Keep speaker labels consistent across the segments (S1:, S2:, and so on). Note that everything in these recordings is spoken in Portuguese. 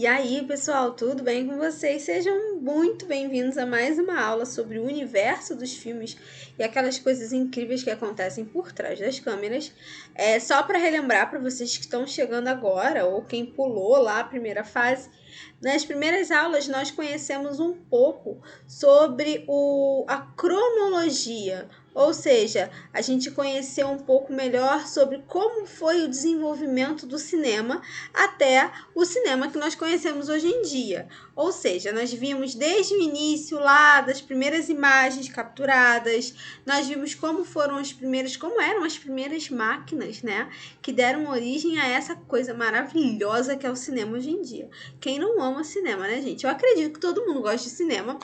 S1: E aí, pessoal, tudo bem com vocês? Sejam muito bem-vindos a mais uma aula sobre o universo dos filmes e aquelas coisas incríveis que acontecem por trás das câmeras. Só para relembrar para vocês que estão chegando agora ou quem pulou lá a primeira fase, nas primeiras aulas nós conhecemos um pouco sobre a cronologia, ou seja, a gente conheceu um pouco melhor sobre como foi o desenvolvimento do cinema até o cinema que nós conhecemos hoje em dia. Ou seja, nós vimos desde o início lá das primeiras imagens capturadas, nós vimos como eram as primeiras máquinas, né, que deram origem a essa coisa maravilhosa que é o cinema hoje em dia. Quem não ama cinema, né, gente? Eu acredito que todo mundo gosta de cinema.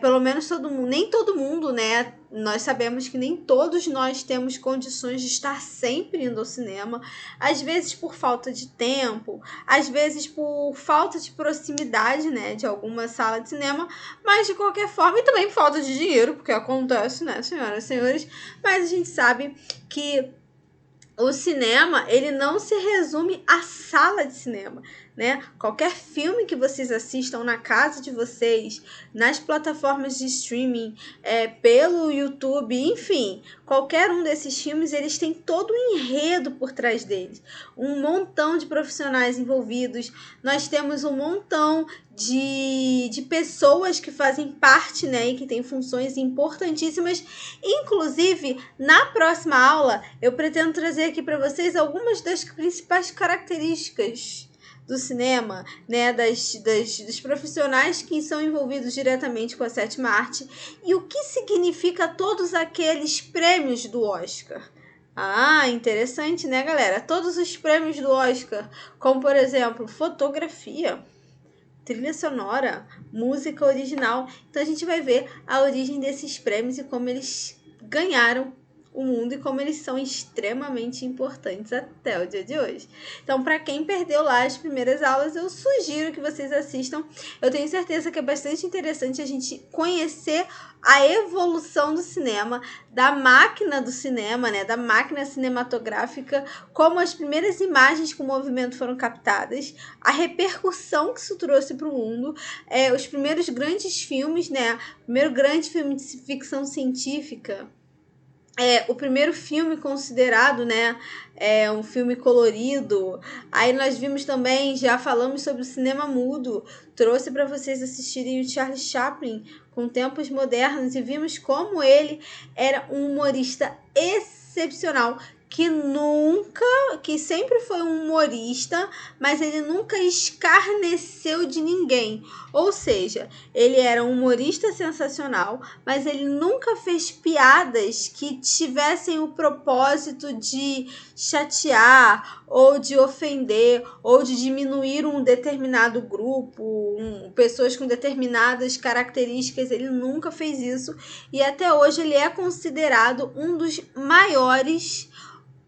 S1: Pelo menos todo mundo, nem todo mundo, né? Nós sabemos que nem todos nós temos condições de estar sempre indo ao cinema, às vezes por falta de tempo, às vezes por falta de proximidade, né, de alguma sala de cinema, mas de qualquer forma, e também falta de dinheiro, porque acontece, né, senhoras e senhores, mas a gente sabe que o cinema, ele não se resume à sala de cinema, né? Qualquer filme que vocês assistam na casa de vocês, nas plataformas de streaming, pelo YouTube, enfim, qualquer um desses filmes, eles têm todo um enredo por trás deles. Um montão de profissionais envolvidos, nós temos um montão de pessoas que fazem parte, né, e que têm funções importantíssimas. Inclusive, na próxima aula, eu pretendo trazer aqui para vocês algumas das principais características do cinema, né, dos profissionais que são envolvidos diretamente com a sétima arte e o que significa todos aqueles prêmios do Oscar. Ah, interessante, né, galera? Todos os prêmios do Oscar, como por exemplo, fotografia, trilha sonora, música original. Então a gente vai ver a origem desses prêmios e como eles ganharam o mundo e como eles são extremamente importantes até o dia de hoje. Então, para quem perdeu lá as primeiras aulas, eu sugiro que vocês assistam. Eu tenho certeza que é bastante interessante a gente conhecer a evolução do cinema, da máquina do cinema, né, da máquina cinematográfica, como as primeiras imagens com movimento foram captadas, a repercussão que isso trouxe para o mundo, os primeiros grandes filmes, né, o primeiro grande filme de ficção científica, o primeiro filme considerado, né, um filme colorido. Aí nós vimos também, já falamos sobre o cinema mudo, trouxe para vocês assistirem o Charlie Chaplin com Tempos Modernos e vimos como ele era um humorista excepcional, que sempre foi um humorista, mas ele nunca escarneceu de ninguém. Ou seja, ele era um humorista sensacional, mas ele nunca fez piadas que tivessem o propósito de chatear, ou de ofender, ou de diminuir um determinado grupo, pessoas com determinadas características. Ele nunca fez isso e até hoje ele é considerado um dos maiores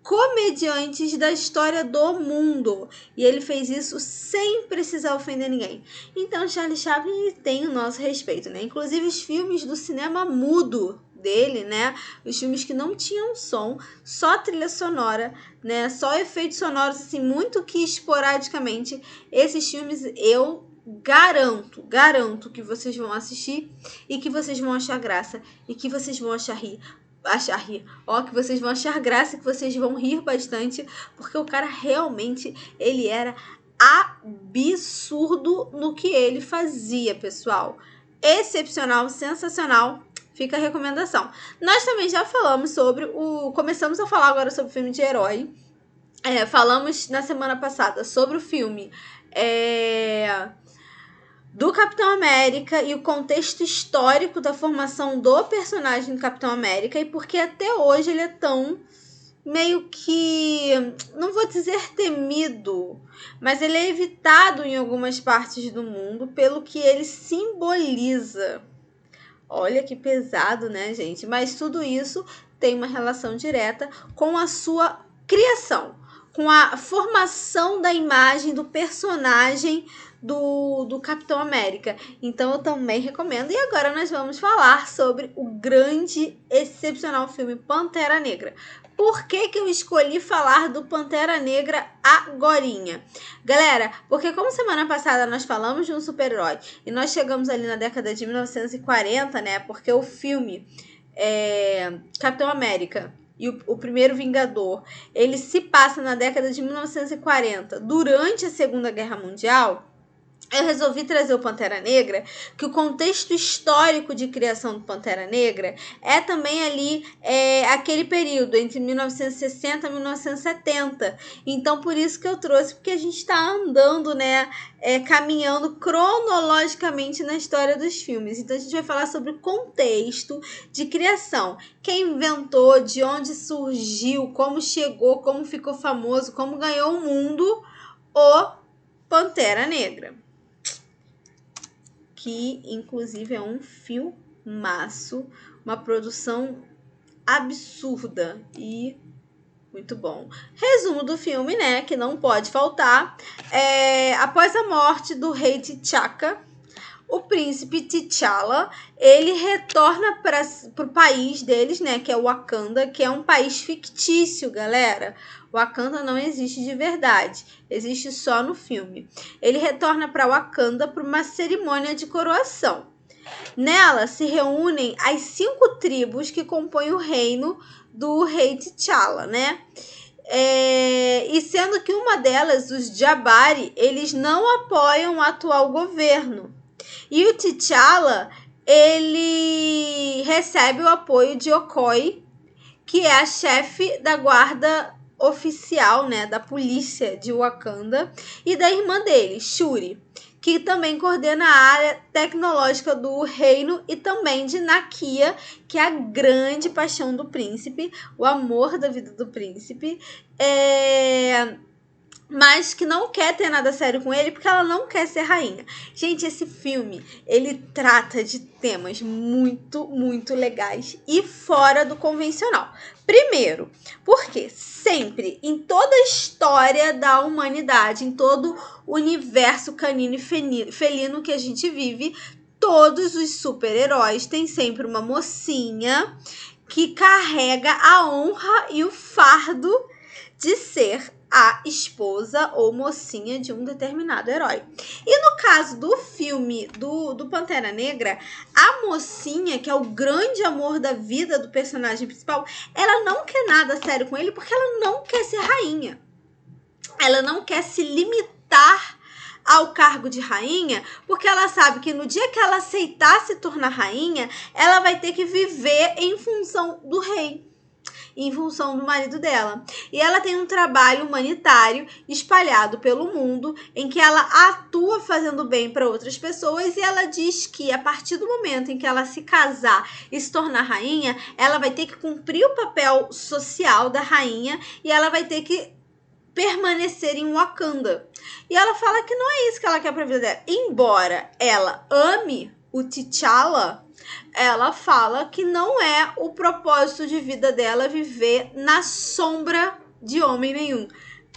S1: comediantes da história do mundo. E ele fez isso sem precisar ofender ninguém. Então, Charlie Chaplin tem o nosso respeito, né? Inclusive os filmes do cinema mudo dele, né? Os filmes que não tinham som, só trilha sonora, né? Só efeitos sonoros, assim, muito que esporadicamente. Esses filmes eu garanto que vocês vão assistir e que vocês vão achar graça e que vocês vão achar rir, que vocês vão achar graça, que vocês vão rir bastante, porque o cara realmente, ele era absurdo no que ele fazia, pessoal. Excepcional, sensacional. Fica a recomendação. Nós também já falamos começamos a falar agora sobre o filme de herói. Falamos na semana passada sobre o filme do Capitão América e o contexto histórico da formação do personagem do Capitão América e porque até hoje ele é tão meio que, não vou dizer temido, mas ele é evitado em algumas partes do mundo pelo que ele simboliza. Olha que pesado, né, gente? Mas tudo isso tem uma relação direta com a sua criação, com a formação da imagem do personagem do Capitão América. Então eu também recomendo. E agora nós vamos falar sobre o grande, excepcional filme Pantera Negra. Por que eu escolhi falar do Pantera Negra agorinha? Galera, porque como semana passada nós falamos de um super-herói e nós chegamos ali na década de 1940, né? Porque o filme Capitão América e o primeiro Vingador, ele se passa na década de 1940, durante a Segunda Guerra Mundial. Eu resolvi trazer o Pantera Negra, que o contexto histórico de criação do Pantera Negra é também ali aquele período entre 1960 e 1970. Então, por isso que eu trouxe, porque a gente está andando, né, caminhando cronologicamente na história dos filmes. Então, a gente vai falar sobre o contexto de criação. Quem inventou, de onde surgiu, como chegou, como ficou famoso, como ganhou o mundo, o Pantera Negra. Que inclusive é um filmaço, uma produção absurda e muito bom. Resumo do filme, né, que não pode faltar. Após a morte do rei T'Chaka, o príncipe T'Challa, ele retorna para o país deles, né, que é Wakanda, que é um país fictício, galera. Wakanda não existe de verdade, existe só no filme. Ele retorna para Wakanda para uma cerimônia de coroação. Nela se reúnem as 5 tribos que compõem o reino do rei T'Challa, né? E sendo que uma delas, os Jabari, eles não apoiam o atual governo. E o T'Challa, ele recebe o apoio de Okoye, que é a chefe da guarda oficial, né, da polícia de Wakanda, e da irmã dele, Shuri, que também coordena a área tecnológica do reino, e também de Nakia, que é a grande paixão do príncipe, o amor da vida do príncipe, mas que não quer ter nada sério com ele porque ela não quer ser rainha. Gente, esse filme, ele trata de temas muito, muito legais e fora do convencional. Primeiro, porque sempre, em toda a história da humanidade, em todo o universo canino e felino que a gente vive, todos os super-heróis têm sempre uma mocinha que carrega a honra e o fardo de ser a esposa ou mocinha de um determinado herói. E no caso do filme do Pantera Negra, a mocinha, que é o grande amor da vida do personagem principal, ela não quer nada sério com ele porque ela não quer ser rainha. Ela não quer se limitar ao cargo de rainha, porque ela sabe que no dia que ela aceitar se tornar rainha, ela vai ter que viver em função do rei, em função do marido dela. E ela tem um trabalho humanitário espalhado pelo mundo, em que ela atua fazendo bem para outras pessoas, e ela diz que a partir do momento em que ela se casar e se tornar rainha, ela vai ter que cumprir o papel social da rainha e ela vai ter que permanecer em Wakanda. E ela fala que não é isso que ela quer pra vida dela. Embora ela ame o T'Challa, ela fala que não é o propósito de vida dela viver na sombra de homem nenhum.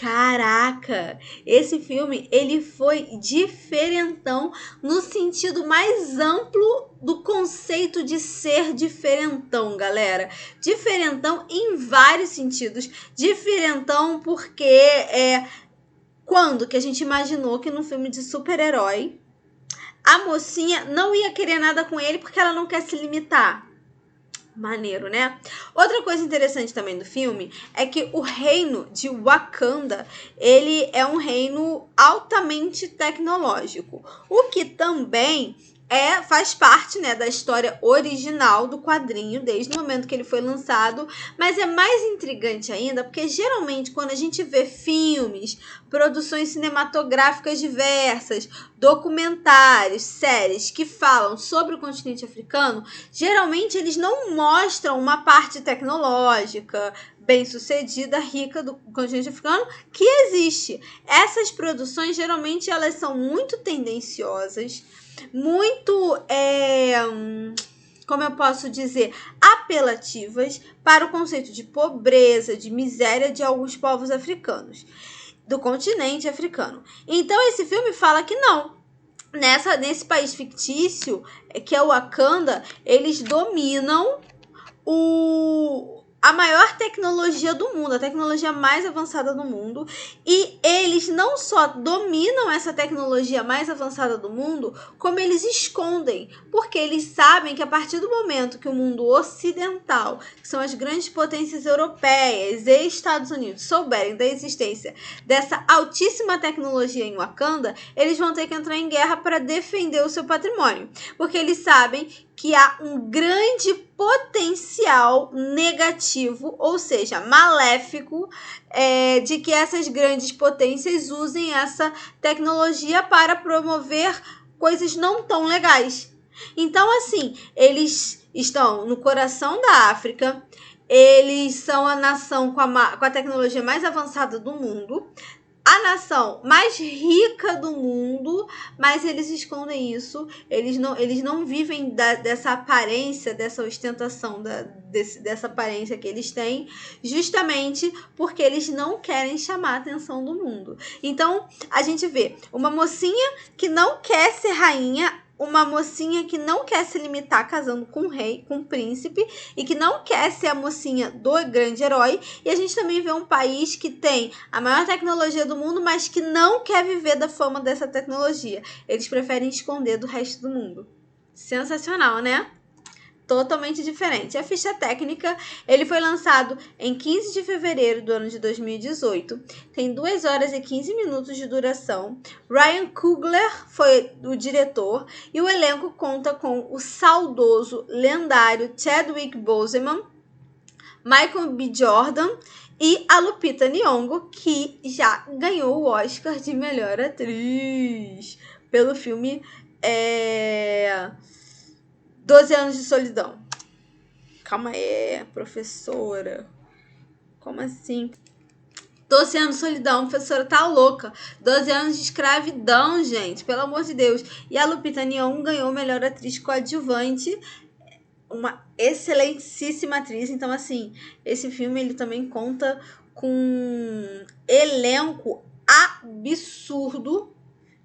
S1: Caraca, esse filme, ele foi diferentão no sentido mais amplo do conceito de ser diferentão, galera. Diferentão em vários sentidos. Diferentão porque quando que a gente imaginou que num filme de super-herói a mocinha não ia querer nada com ele porque ela não quer se limitar. Maneiro, né? Outra coisa interessante também do filme é que o reino de Wakanda, ele é um reino altamente tecnológico, o que também faz parte, né, da história original do quadrinho, desde o momento que ele foi lançado, mas é mais intrigante ainda, porque geralmente quando a gente vê filmes, produções cinematográficas diversas, documentários, séries que falam sobre o continente africano, geralmente eles não mostram uma parte tecnológica, bem-sucedida, rica do continente africano, que existe. Essas produções, geralmente, elas são muito tendenciosas, muito, como eu posso dizer, apelativas para o conceito de pobreza, de miséria de alguns povos africanos, do continente africano. Então, esse filme fala que não. Nesse país fictício, que é o Wakanda, eles dominam a maior tecnologia do mundo, a tecnologia mais avançada do mundo, e eles não só dominam essa tecnologia mais avançada do mundo, como eles escondem, porque eles sabem que a partir do momento que o mundo ocidental, que são as grandes potências europeias e Estados Unidos, souberem da existência dessa altíssima tecnologia em Wakanda, eles vão ter que entrar em guerra para defender o seu patrimônio, porque eles sabem que há um grande potencial negativo, ou seja, maléfico, de que essas grandes potências usem essa tecnologia para promover coisas não tão legais. Então, assim, eles estão no coração da África, eles são a nação com a tecnologia mais avançada do mundo, a nação mais rica do mundo, mas eles escondem isso, eles não vivem dessa aparência, dessa ostentação, dessa aparência que eles têm, justamente porque eles não querem chamar a atenção do mundo. Então, a gente vê uma mocinha que não quer ser rainha, uma mocinha que não quer se limitar casando com um rei, com um príncipe, e que não quer ser a mocinha do grande herói. E a gente também vê um país que tem a maior tecnologia do mundo, mas que não quer viver da fama dessa tecnologia. Eles preferem esconder do resto do mundo. Sensacional, né? Totalmente diferente. A ficha técnica, ele foi lançado em 15 de fevereiro do ano de 2018. Tem 2 horas e 15 minutos de duração. Ryan Coogler foi o diretor e o elenco conta com o saudoso, lendário Chadwick Boseman, Michael B. Jordan e a Lupita Nyong'o, que já ganhou o Oscar de melhor atriz pelo filme 12 anos de solidão. Calma aí, professora. Como assim? 12 anos de solidão, a professora tá louca. 12 anos de escravidão, gente. Pelo amor de Deus. E a Lupita Nyong'o ganhou melhor atriz coadjuvante. Uma excelentíssima atriz. Então, assim, esse filme ele também conta com um elenco absurdo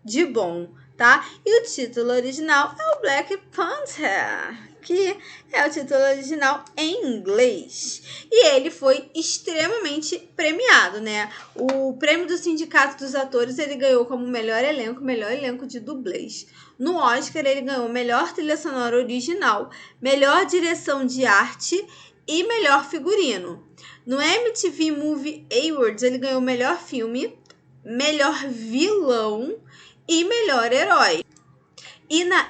S1: de bom, tá? E o título original é o Black Panther, que é o título original em inglês. E ele foi extremamente premiado, né? O prêmio do Sindicato dos Atores ele ganhou como melhor elenco de dublês. No Oscar ele ganhou melhor trilha sonora original, melhor direção de arte e melhor figurino. No MTV Movie Awards ele ganhou melhor filme, melhor vilão e melhor herói. E na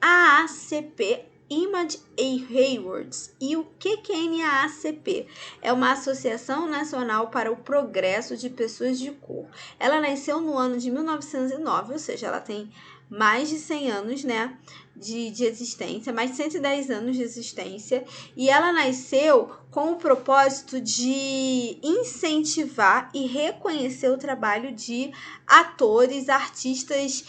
S1: NAACP Image Awards. E o que é NAACP? É uma Associação Nacional para o Progresso de Pessoas de Cor. Ela nasceu no ano de 1909, ou seja, ela tem mais de 100 anos, né, de existência, mais de 110 anos de existência, e ela nasceu com o propósito de incentivar e reconhecer o trabalho de atores, artistas,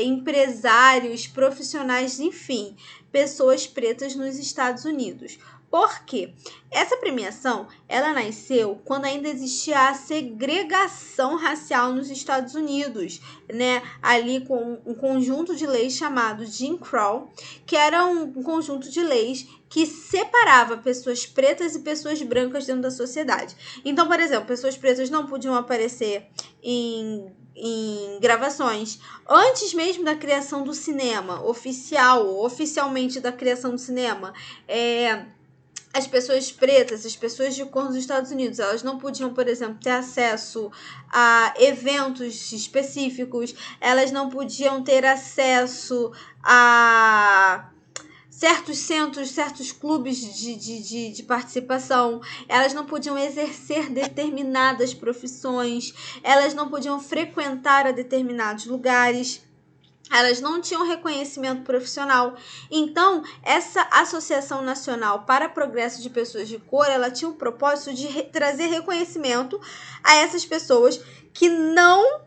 S1: empresários, profissionais, enfim, pessoas pretas nos Estados Unidos. Por quê? Essa premiação, ela nasceu quando ainda existia a segregação racial nos Estados Unidos, né? Ali com um conjunto de leis chamado Jim Crow, que era um conjunto de leis que separava pessoas pretas e pessoas brancas dentro da sociedade. Então, por exemplo, pessoas pretas não podiam aparecer em gravações antes mesmo da criação do cinema oficialmente da criação do cinema. As pessoas pretas, as pessoas de cor nos Estados Unidos, elas não podiam, por exemplo, ter acesso a eventos específicos, elas não podiam ter acesso a certos centros, certos clubes de participação, elas não podiam exercer determinadas profissões, elas não podiam frequentar a determinados lugares. Elas não tinham reconhecimento profissional. Então, essa Associação Nacional para Progresso de Pessoas de Cor, ela tinha o propósito de trazer reconhecimento a essas pessoas que não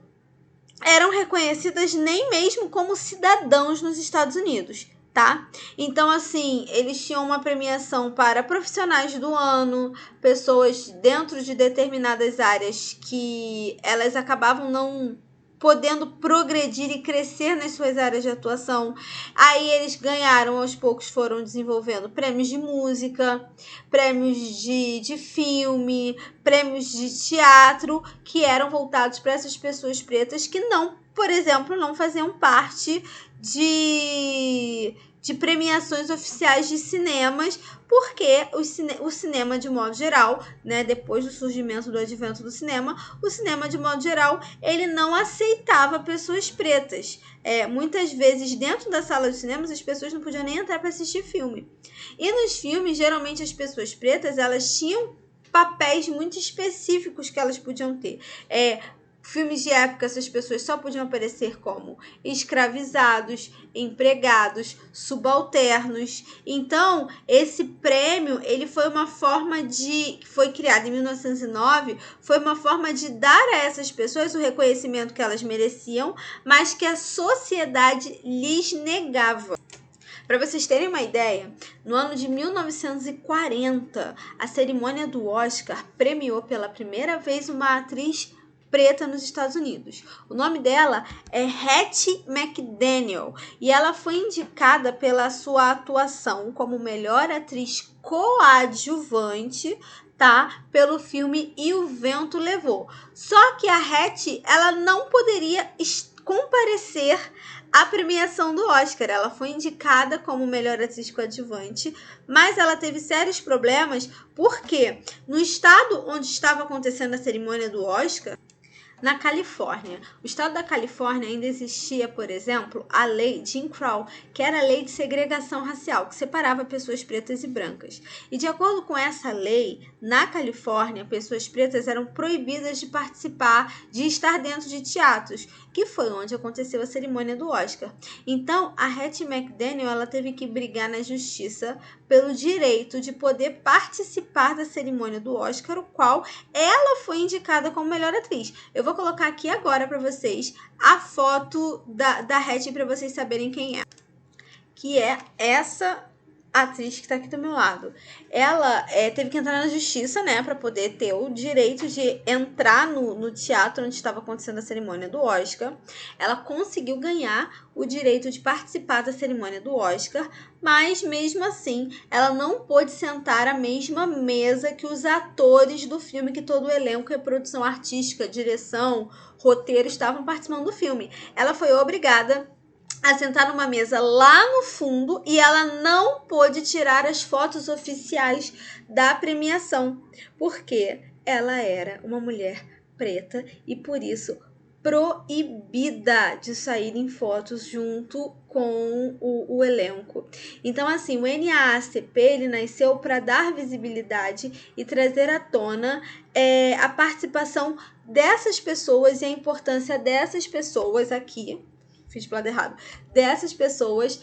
S1: eram reconhecidas nem mesmo como cidadãos nos Estados Unidos. tá? Então, assim, eles tinham uma premiação para profissionais do ano, pessoas dentro de determinadas áreas que elas acabavam não podendo progredir e crescer nas suas áreas de atuação. Aí eles ganharam, aos poucos foram desenvolvendo prêmios de música, prêmios de filme, prêmios de teatro, que eram voltados para essas pessoas pretas que não, por exemplo, não faziam parte de premiações oficiais de cinemas, porque o cinema, de modo geral, né, depois do surgimento do advento do cinema, o cinema, de modo geral, ele não aceitava pessoas pretas. Muitas vezes, dentro da sala de cinema, as pessoas não podiam nem entrar para assistir filme. E nos filmes, geralmente, as pessoas pretas, elas tinham papéis muito específicos que elas podiam ter. Filmes de época, essas pessoas só podiam aparecer como escravizados, empregados, subalternos. Então, esse prêmio, ele foi uma forma que foi criado em 1909, foi uma forma de dar a essas pessoas o reconhecimento que elas mereciam, mas que a sociedade lhes negava. Para vocês terem uma ideia, no ano de 1940, a cerimônia do Oscar premiou pela primeira vez uma atriz preta nos Estados Unidos. O nome dela é Hattie McDaniel e ela foi indicada pela sua atuação como melhor atriz coadjuvante, tá? Pelo filme E o Vento Levou. Só que a Hattie, ela não poderia comparecer à premiação do Oscar. Ela foi indicada como melhor atriz coadjuvante, mas ela teve sérios problemas porque no estado onde estava acontecendo a cerimônia do Oscar, na Califórnia. O estado da Califórnia ainda existia, por exemplo, a lei Jim Crow, que era a lei de segregação racial, que separava pessoas pretas e brancas. E de acordo com essa lei, na Califórnia, pessoas pretas eram proibidas de participar, de estar dentro de teatros, que foi onde aconteceu a cerimônia do Oscar. Então, a Hattie McDaniel, ela teve que brigar na justiça pelo direito de poder participar da cerimônia do Oscar, o qual ela foi indicada como melhor atriz. Eu vou colocar aqui agora para vocês a foto da Hattie para vocês saberem quem é. Que é essa atriz que está aqui do meu lado. Ela teve que entrar na justiça, né, para poder ter o direito de entrar no teatro onde estava acontecendo a cerimônia do Oscar. Ela conseguiu ganhar o direito de participar da cerimônia do Oscar, mas mesmo assim, ela não pôde sentar à mesma mesa que os atores do filme, que todo o elenco e produção artística, direção, roteiro estavam participando do filme. Ela foi obrigada a sentar numa mesa lá no fundo e ela não pôde tirar as fotos oficiais da premiação, porque ela era uma mulher preta e por isso proibida de sair em fotos junto com o elenco. Então, assim, o NAACP, ele nasceu para dar visibilidade e trazer à tona a participação dessas pessoas e a importância dessas pessoas aqui. Fiz pro lado errado, dessas pessoas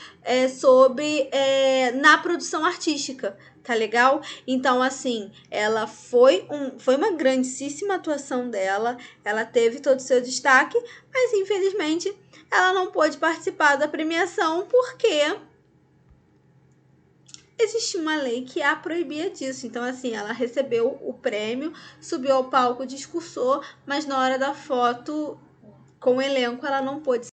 S1: na produção artística, tá legal? Então, assim, ela foi uma grandíssima atuação dela, ela teve todo o seu destaque, mas infelizmente ela não pôde participar da premiação porque existia uma lei que a proibia disso. Então, assim, ela recebeu o prêmio, subiu ao palco, discursou, mas na hora da foto com o elenco ela não pôde